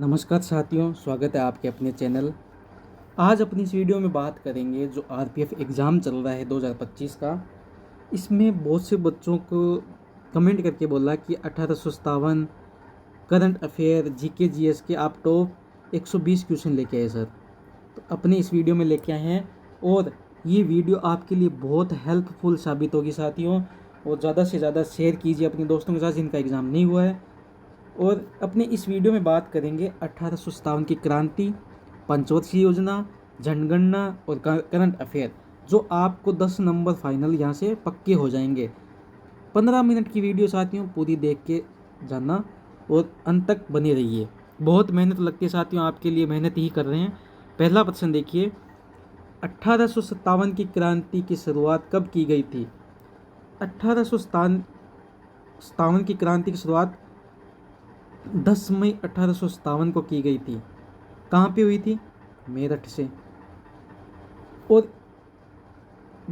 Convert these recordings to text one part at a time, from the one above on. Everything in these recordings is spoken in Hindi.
नमस्कार साथियों, स्वागत है आपके अपने चैनल। आज अपनी इस वीडियो में बात करेंगे जो आरपीएफ एग्ज़ाम चल रहा है 2025 का। इसमें बहुत से बच्चों को कमेंट करके बोला कि 1857 करंट अफेयर जीके जीएस के आप टॉप 120 क्वेश्चन लेके आए सर। तो अपने इस वीडियो में लेके आए हैं और ये वीडियो आपके लिए बहुत हेल्पफुल साबित होगी साथियों। और ज़्यादा से ज़्यादा शेयर कीजिए अपने दोस्तों के साथ जिनका एग्ज़ाम नहीं हुआ है। और अपने इस वीडियो में बात करेंगे 1857 की क्रांति, पंचवर्षीय योजना, जनगणना और करंट अफेयर, जो आपको 10 नंबर फाइनल यहाँ से पक्के हो जाएंगे। 15 मिनट की वीडियो साथियों, पूरी देख के जाना और अंत तक बने रहिए। बहुत मेहनत लगती है साथियों, आपके लिए मेहनत ही कर रहे हैं। पहला प्रश्न देखिए, 1857 की क्रांति की शुरुआत कब की गई थी? 1857 की क्रांति की शुरुआत 10 मई 1857 को की गई थी। कहाँ पे हुई थी? मेरठ से। और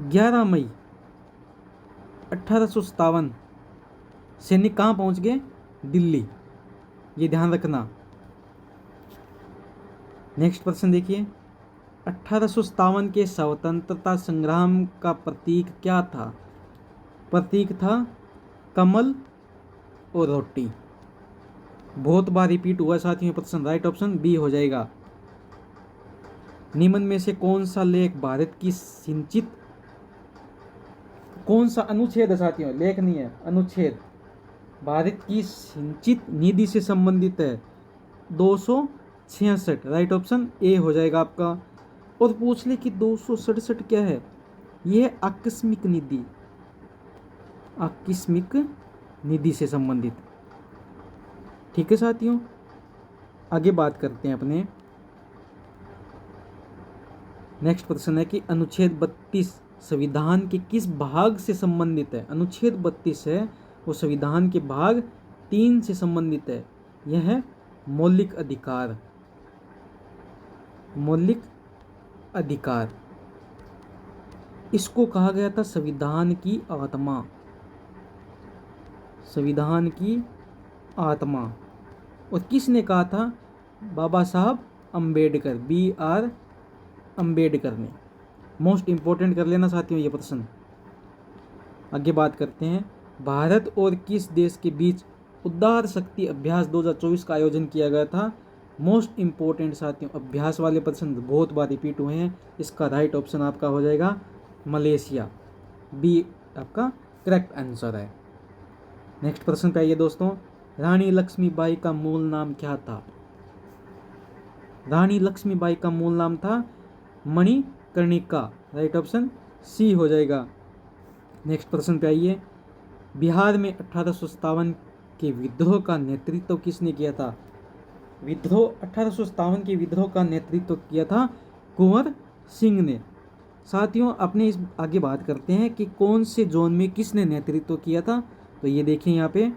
11 मई 1857 सैनिक कहाँ पहुँच गए? दिल्ली। ये ध्यान रखना। नेक्स्ट प्रश्न देखिए, 1857 के स्वतंत्रता संग्राम का प्रतीक क्या था? प्रतीक था कमल और रोटी। बहुत बार रिपीट हुआ साथियों प्रश्न, राइट ऑप्शन बी हो जाएगा। निम्न में से कौन सा लेख भारत की सिंचित, कौन सा अनुच्छेद है साथियों, लेख नहीं है, अनुच्छेद भारत की सिंचित निधि से संबंधित है? 266, राइट ऑप्शन ए हो जाएगा आपका। और पूछ ले कि 267 क्या है? यह आकस्मिक निधि, आकस्मिक निधि से संबंधित। ठीक है साथियों, आगे बात करते हैं अपने। नेक्स्ट प्रश्न है कि अनुच्छेद 32 संविधान के किस भाग से संबंधित है? अनुच्छेद 32 है वो संविधान के भाग 3 से संबंधित है। यह है मौलिक अधिकार। मौलिक अधिकार, इसको कहा गया था संविधान की आत्मा। संविधान की आत्मा। और किसने कहा था? बाबा साहब अम्बेडकर, BR अम्बेडकर ने। मोस्ट इम्पोर्टेंट कर लेना साथियों ये प्रश्न। आगे बात करते हैं, भारत और किस देश के बीच उदार शक्ति अभ्यास 2024 का आयोजन किया गया था? मोस्ट इम्पोर्टेंट साथियों, अभ्यास वाले प्रश्न बहुत बार रिपीट हुए हैं। इसका राइट ऑप्शन आपका हो जाएगा मलेशिया। बी आपका करेक्ट आंसर है। नेक्स्ट प्रश्न पे आइए दोस्तों, रानी लक्ष्मीबाई का मूल नाम क्या था? रानी लक्ष्मीबाई का मूल नाम था मणिकर्णिका, राइट ऑप्शन सी हो जाएगा। नेक्स्ट प्रश्न पे आइए, बिहार में 1857 के विद्रोह का नेतृत्व किसने किया था? विद्रोह 1857 के विद्रोह का नेतृत्व किया था कुंवर सिंह ने। साथियों अपने इस आगे बात करते हैं कि कौन से जोन में किसने नेतृत्व किया था। तो ये देखिए यहाँ पे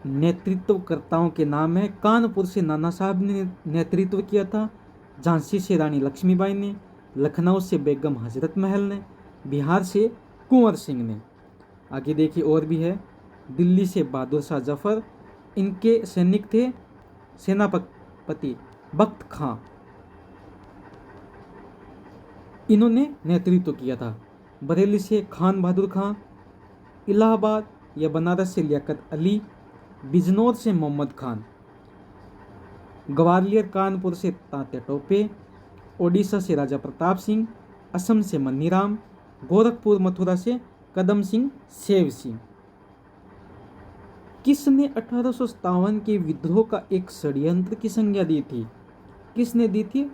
नेतृत्वकर्ताओं के नाम है। कानपुर से नाना साहब ने नेतृत्व किया था, झांसी से रानी लक्ष्मीबाई ने, लखनऊ से बेगम हजरत महल ने, बिहार से कुंवर सिंह ने। आगे देखिए और भी है, दिल्ली से बहादुर शाह जफर, इनके सैनिक थे सेनापति बख्त खां, इन्होंने नेतृत्व किया था। बरेली से खान बहादुर खां, इलाहाबाद या बनारस से लियाकत अली, बिजनौर से मोहम्मद खान, ग्वालियर कानपुर से तात्या टोपे, ओडिशा से राजा प्रताप सिंह, असम से मन्नीराम, गोरखपुर मथुरा से कदम सिंह सेव सिंह। किसने 1857 के विद्रोह का एक षड्यंत्र की संज्ञा दी थी? किसने दी थी?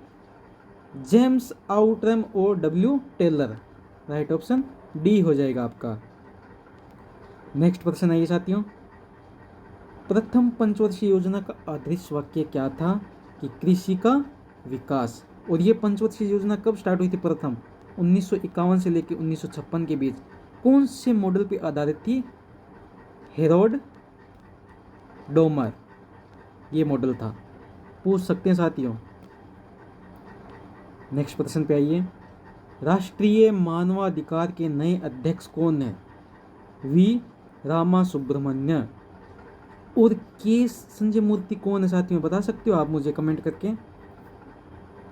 जेम्स आउटरम और W Taylor, right option D हो जाएगा आपका। नेक्स्ट प्रश्न आइए साथियों, प्रथम पंचवर्षीय योजना का आदर्श वाक्य क्या था? कि कृषि का विकास। और ये पंचवर्षीय योजना कब स्टार्ट हुई थी? प्रथम 1951 से लेकर 1956 के बीच। कौन से मॉडल पे आधारित थी? हेरोड डोमर ये मॉडल था, पूछ सकते हैं साथियों। नेक्स्ट प्रश्न पे आइए, राष्ट्रीय मानवाधिकार के नए अध्यक्ष कौन है? वी रामा सुब्रमण्य। और के संजय मूर्ति कौन है साथियों, बता सकते हो आप मुझे कमेंट करके?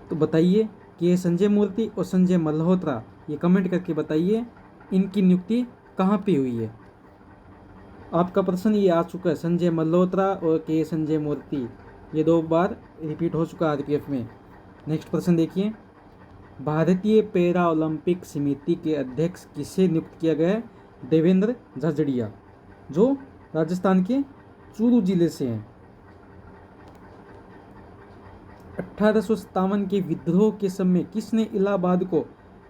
तो बताइए कि संजय मूर्ति और संजय मल्होत्रा, ये कमेंट करके बताइए इनकी नियुक्ति कहाँ पे हुई है। आपका प्रश्न ये आ चुका है, संजय मल्होत्रा और के संजय मूर्ति, ये 2 बार रिपीट हो चुका है आरपीएफ में। नेक्स्ट प्रश्न देखिए, भारतीय पैरा ओलंपिक समिति के अध्यक्ष किसे नियुक्त किया गया है? देवेंद्र झाझड़िया, जो राजस्थान के चूरू जिले से हैं। 1857 के विद्रोह के समय किसने इलाहाबाद को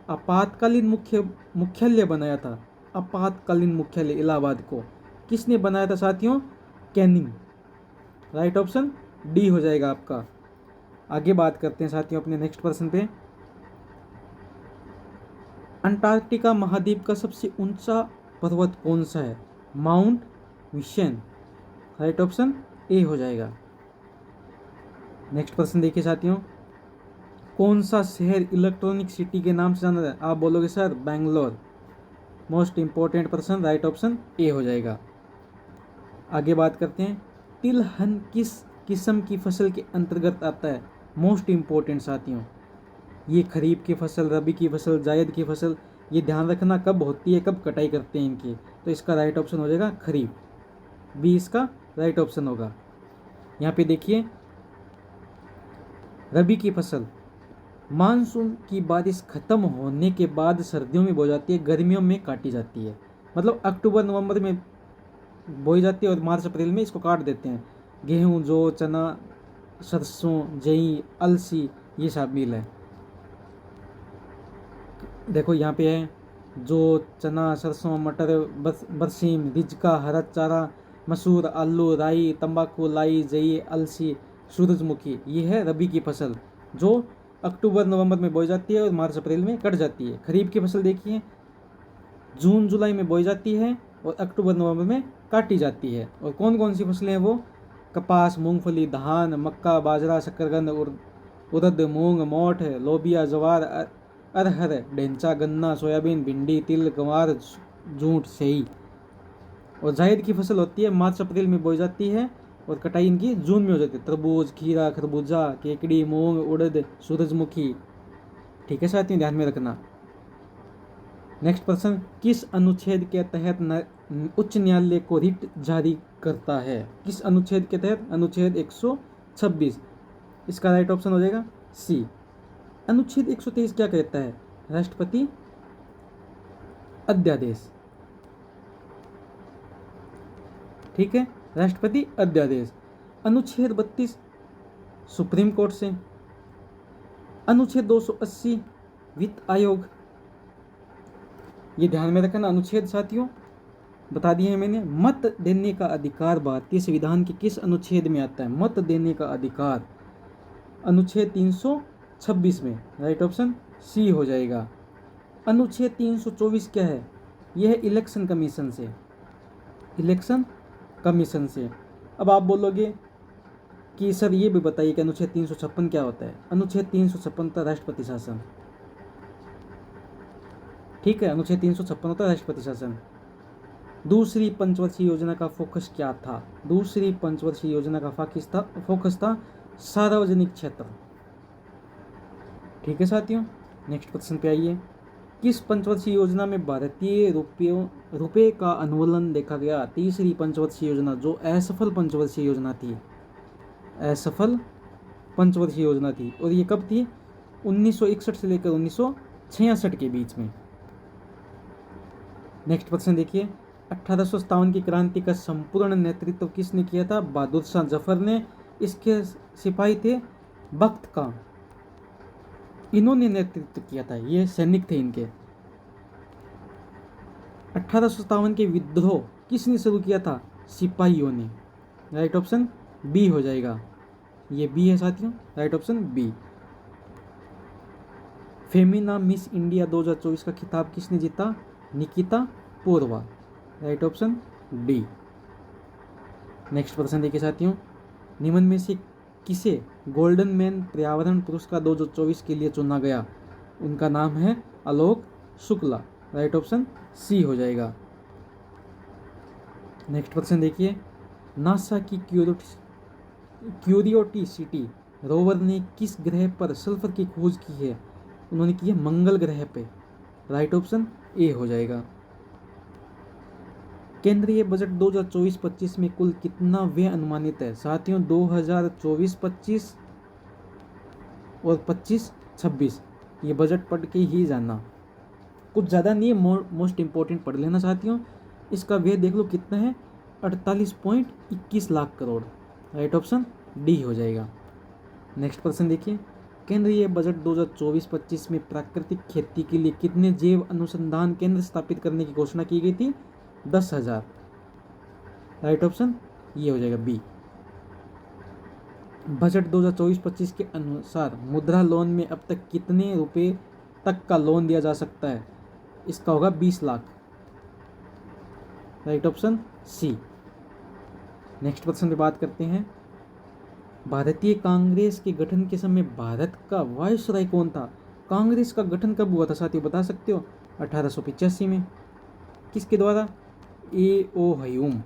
आपातकालीन मुख्यालय बनाया था? आपातकालीन मुख्यालय इलाहाबाद को किसने बनाया था साथियों? कैनिंग। राइट ऑप्शन डी हो जाएगा आपका। आगे बात करते हैं साथियों अपने नेक्स्ट प्रश्न पे। अंटार्कटिका महाद्वीप का सबसे ऊंचा पर्वत कौन सा है? माउंट विशन। राइट ऑप्शन ए हो जाएगा। नेक्स्ट प्रश्न देखिए साथियों, कौन सा शहर इलेक्ट्रॉनिक सिटी के नाम से जाना जाता है? आप बोलोगे सर बैंगलोर। मोस्ट इंपॉर्टेंट प्रश्न, राइट ऑप्शन ए हो जाएगा। आगे बात करते हैं, तिलहन किस किस्म की फसल के अंतर्गत आता है? मोस्ट इंपॉर्टेंट साथियों, ये खरीफ की फसल, रबी की फसल, जायद की फसल, ये ध्यान रखना कब होती है, कब कटाई करते हैं इनकी। तो इसका राइट ऑप्शन हो जाएगा खरीफ, बी इसका राइट ऑप्शन होगा। यहाँ पे देखिए, रबी की फसल मानसून की बारिश खत्म होने के बाद सर्दियों में बोई जाती है, गर्मियों में काटी जाती है। मतलब अक्टूबर नवंबर में बोई जाती है और मार्च अप्रैल में इसको काट देते हैं। गेहूँ, जौ, चना, सरसों, जई, अलसी, ये शामिल है। देखो यहाँ पे है जो चना, सरसों, मटर, बरसीम, रिजका, हरा चारा, मसूर, आलू, राई, तंबाकू, लाई, जई, अलसी, सूरजमुखी, ये है रबी की फसल जो अक्टूबर नवंबर में बोई जाती है और मार्च अप्रैल में कट जाती है। खरीफ की फसल देखिए, जून जुलाई में बोई जाती है और अक्टूबर नवंबर में काटी जाती है। और कौन कौन सी फसलें हैं वो? कपास, मूंगफली, धान, मक्का, बाजरा, शकरकंद, उड़द, मूंग, मोठ, लोबिया, ज्वार, अरहर, ढेंचा, गन्ना, सोयाबीन, भिंडी, तिल, गंवार, जूट, सेई। और जायद की फसल होती है मार्च अप्रैल में बोई जाती है और कटाई इनकी जून में हो जाती है। तरबूज, खीरा, खरबूजा, केकड़ी, मूंग, उड़द, सूरजमुखी। ठीक है साथियों, ध्यान में रखना। नेक्स्ट प्रश्न, किस अनुच्छेद के तहत उच्च न्यायालय को रिट जारी करता है? किस अनुच्छेद के तहत? अनुच्छेद 126। इसका राइट ऑप्शन हो जाएगा सी। अनुच्छेद 123 क्या कहता है? राष्ट्रपति अध्यादेश। ठीक है, राष्ट्रपति अध्यादेश। अनुच्छेद 32 सुप्रीम कोर्ट से। अनुच्छेद 280 वित्त आयोग, ये ध्यान में रखना अनुच्छेद साथियों, बता दिए हैं मैंने। मत देने का अधिकार भारतीय संविधान के किस अनुच्छेद में आता है? मत देने का अधिकार अनुच्छेद 326 में। राइट ऑप्शन सी हो जाएगा। अनुच्छेद 324 क्या है? यह है इलेक्शन कमीशन से। इलेक्शन कमीशन से। अब आप बोलोगे कि सर ये भी बताइए कि अनुच्छेद 356 क्या होता है? अनुच्छेद 356 होता है राष्ट्रपति शासन। ठीक है, अनुच्छेद 356 होता है राष्ट्रपति शासन। दूसरी पंचवर्षीय योजना का फोकस क्या था? दूसरी पंचवर्षीय योजना का फोकस था सार्वजनिक क्षेत्र। ठीक है साथियों, नेक्स्ट प्रश्न पे आइए। किस पंचवर्षीय योजना में भारतीय रुपये का अनुवलन देखा गया? तीसरी पंचवर्षीय योजना, जो असफल पंचवर्षीय योजना थी, असफल पंचवर्षीय योजना थी। और ये कब थी? 1961 से लेकर 1966 के बीच में। नेक्स्ट प्रश्न देखिए, 1857 की क्रांति का संपूर्ण नेतृत्व किसने किया था? बहादुर शाह जफर ने। इसके सिपाही थे बख्त खां, इन्होंने नेतृत्व किया था, ये सैनिक थे इनके। 1857 के विद्रोह किसने शुरू किया था? सिपाहियों ने। राइट ऑप्शन बी हो जाएगा, ये बी है साथियों, right option B. Femina Miss India 2024 का खिताब किसने जीता? Nikita Purva. Right option D. Next प्रश्न देखिए साथियों, निम्न में से किसे गोल्डन मैन पर्यावरण पुरस्कार 2024 के लिए चुना गया? उनका नाम है आलोक शुक्ला। राइट ऑप्शन सी हो जाएगा। नेक्स्ट प्रश्न देखिए, नासा की क्यूरियोसिटी रोवर ने किस ग्रह पर सल्फर की खोज की है? उन्होंने की है मंगल ग्रह पे। राइट ऑप्शन ए हो जाएगा। केंद्रीय बजट 2024-25 में कुल कितना व्यय अनुमानित है? साथियों 2024-25 और 25-26 ये बजट पढ़ के ही जाना, कुछ ज़्यादा नहीं है, मोस्ट इम्पोर्टेंट पढ़ लेना साथियों। इसका व्यय देख लो कितना है, 48.21 lakh crore. Right option D हो जाएगा। नेक्स्ट क्वेश्चन देखिए, केंद्रीय बजट 2024-25 में प्राकृतिक खेती के लिए कितने जैव अनुसंधान केंद्र स्थापित करने की घोषणा की गई थी? 10,000। राइट ऑप्शन ये हो जाएगा बी। बजट 2024-25 के अनुसार मुद्रा लोन में अब तक कितने रुपए तक का लोन दिया जा सकता है? इसका होगा 20 lakh. Right option C. Next question पे बात करते हैं, भारतीय कांग्रेस के गठन के समय भारत का वायसराय कौन था? कांग्रेस का गठन कब हुआ था साथियों, बता सकते हो? 1885 में। किसके द्वारा? ए ओ ह्यूम।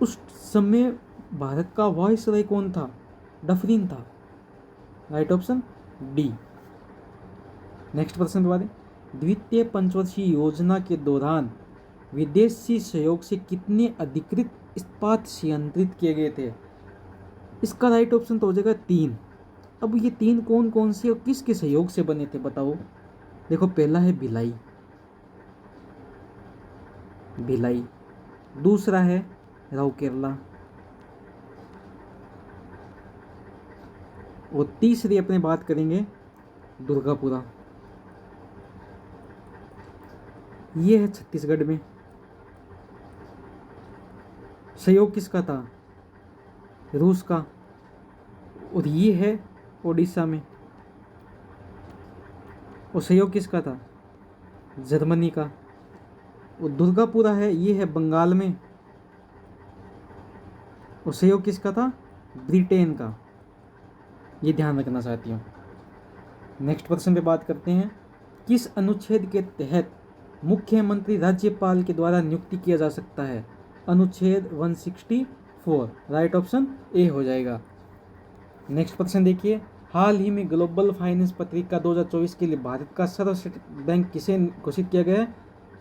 उस समय भारत का वायसराय कौन था? डफरिन था। Right option D. नेक्स्ट प्रश्न पे बात है, द्वितीय पंचवर्षीय योजना के दौरान विदेशी सहयोग से कितने अधिकृत इस्पात संयंत्रित किए गए थे? इसका राइट ऑप्शन तो हो जाएगा 3। अब ये 3 कौन कौन से और किसके सहयोग से बने थे बताओ? देखो पहला है भिलाई, दूसरा है राउरकेला, और तीसरी अपने बात करेंगे दुर्गापुरा। ये है छत्तीसगढ़ में। सहयोग किसका था? रूस का। और ये है ओडिशा में। और सहयोग किसका था? जर्मनी का। और दुर्गापुरा है, ये है बंगाल में। और सहयोग किसका था? ब्रिटेन का। ये ध्यान रखना साथियों। नेक्स्ट क्वेश्चन पे बात करते हैं, किस अनुच्छेद के तहत मुख्यमंत्री राज्यपाल के द्वारा नियुक्ति किया जा सकता है? अनुच्छेद 164। राइट ऑप्शन ए हो जाएगा। नेक्स्ट क्वेश्चन देखिए, हाल ही में ग्लोबल फाइनेंस पत्रिका 2024 के लिए भारत का सर्वश्रेष्ठ बैंक किसे घोषित किया गया है?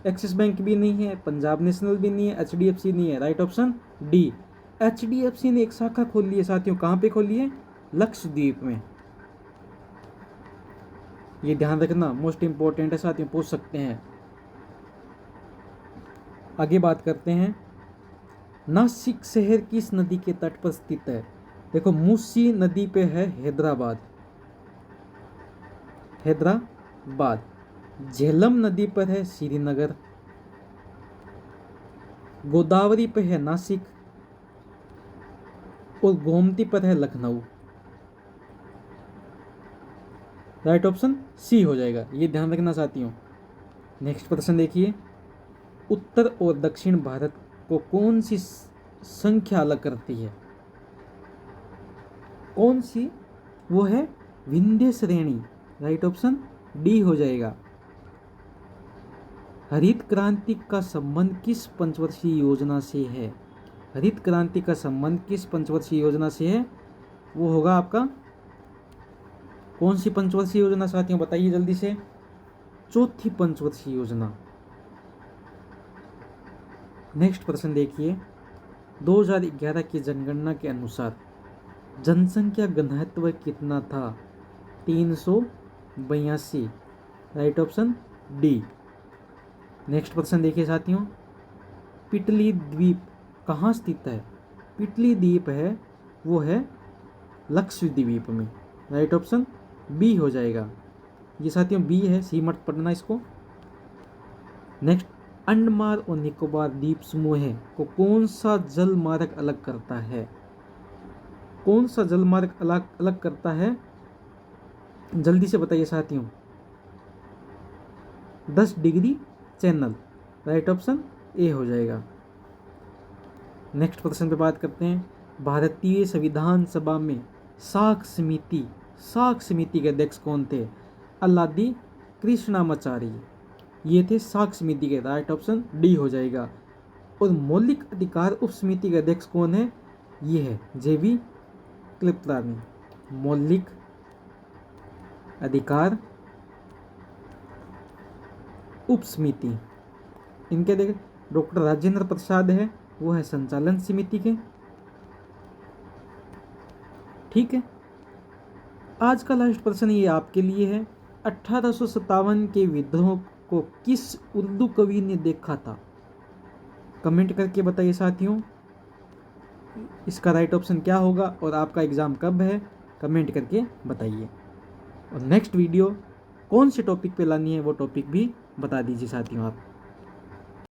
एक्सिस बैंक भी नहीं है, पंजाब नेशनल भी नहीं है, HDFC नहीं है। Right option D. HDFC ने एक शाखा खोल ली है साथियों। कहाँ पे खोली है? लक्षद्वीप में। ये ध्यान रखना, मोस्ट इंपॉर्टेंट है साथियों, पूछ सकते हैं। आगे बात करते हैं, नासिक शहर किस नदी के तट पर स्थित है? देखो मूसी नदी पे है हैदराबाद। झेलम नदी पर है श्रीनगर। गोदावरी पे है नासिक। और गोमती पर है लखनऊ। राइट ऑप्शन सी हो जाएगा। ये ध्यान रखना साथियों। नेक्स्ट प्रश्न देखिए, उत्तर और दक्षिण भारत को कौन सी संख्या अलग करती है? कौन सी? वो है विंध्य श्रेणी। राइट ऑप्शन डी हो जाएगा। हरित क्रांति का संबंध किस पंचवर्षीय योजना से है? हरित क्रांति का संबंध किस पंचवर्षीय योजना से है? वो होगा आपका, कौन सी पंचवर्षीय योजना साथियों बताइए जल्दी से? चौथी पंचवर्षीय योजना। नेक्स्ट प्रश्न देखिए, 2011 की जनगणना के अनुसार जनसंख्या घनत्व कितना था? 382। Right option D. नेक्स्ट प्रश्न देखिए साथियों, पिटली द्वीप कहाँ स्थित है? पिटली द्वीप है, वो है लक्षद्वीप में। राइट ऑप्शन बी हो जाएगा। ये साथियों बी है, सी मत पढ़ना इसको। नेक्स्ट, अंडमान और निकोबार द्वीप समूह को कौन सा जल मार्ग अलग करता है? कौन सा जल मार्ग अलग करता है? जल्दी से बताइए साथियों। 10 degree channel. Right option A हो जाएगा। नेक्स्ट प्रश्न पे बात करते हैं, भारतीय संविधान सभा में साख समिति के अध्यक्ष कौन थे? अल्लादी कृष्णामाचारी, ये थे साख समिति के। राइट ऑप्शन डी हो जाएगा। और मौलिक अधिकार उप समिति के अध्यक्ष कौन है? ये है जेबी कृपलानी। मौलिक अधिकार उप समिति इनके देख डॉक्टर राजेंद्र प्रसाद है, वो है संचालन समिति के। ठीक है, आज का लास्ट प्रश्न ये आपके लिए है। 1857 के विद्रोह को किस उर्दू कवि ने देखा था? कमेंट करके बताइए साथियों, इसका राइट ऑप्शन क्या होगा और आपका एग्ज़ाम कब है? कमेंट करके बताइए। और नेक्स्ट वीडियो कौन से टॉपिक पे लानी है वो टॉपिक भी बता दीजिए साथियों आप।